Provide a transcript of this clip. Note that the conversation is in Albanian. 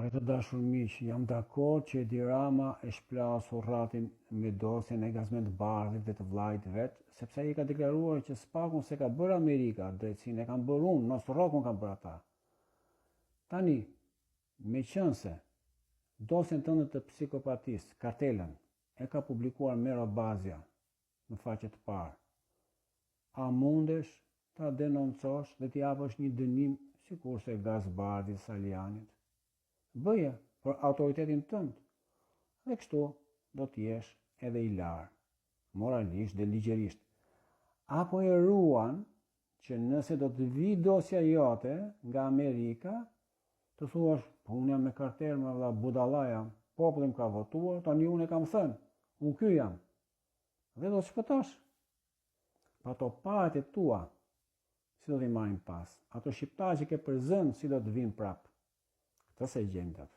E të dashur miq, jam dakord që Edi Rama e shplasur ratin me dosjen e gazmet bardhit dhe të vllajt vet, sepse ai ka deklaruar që s'pakun se ka bërë Amerika, drejtësinë e kam bërë unë, mos rrokun kam bërë ata. Tani, me qënëse, dosjen tënde të psikopatisë, kartelën, e ka publikuar Mero Bazja në faqe të parë. A mundesh ta denoncosh dhe t'i japësh një dënim sikurse Gazbardit, Salianit? Bëje për autoritetin tënd. Dhe kështu do t'jesh edhe i larë, moralisht dhe ligjerisht. Apo e ruan që nëse do të vi dosja jote nga Amerika, të thuash, po unë jam me kartel me valla budalla jam, populli më ka votuar, tani unë e kam thënë, unë ky jam. Dhe do të shpëtosh. Pa ato parat e tua, si do t'i marrin pas? Ato shqiptarë që ke për zënë, si do të vinë prap? Këtë se gjendë atë.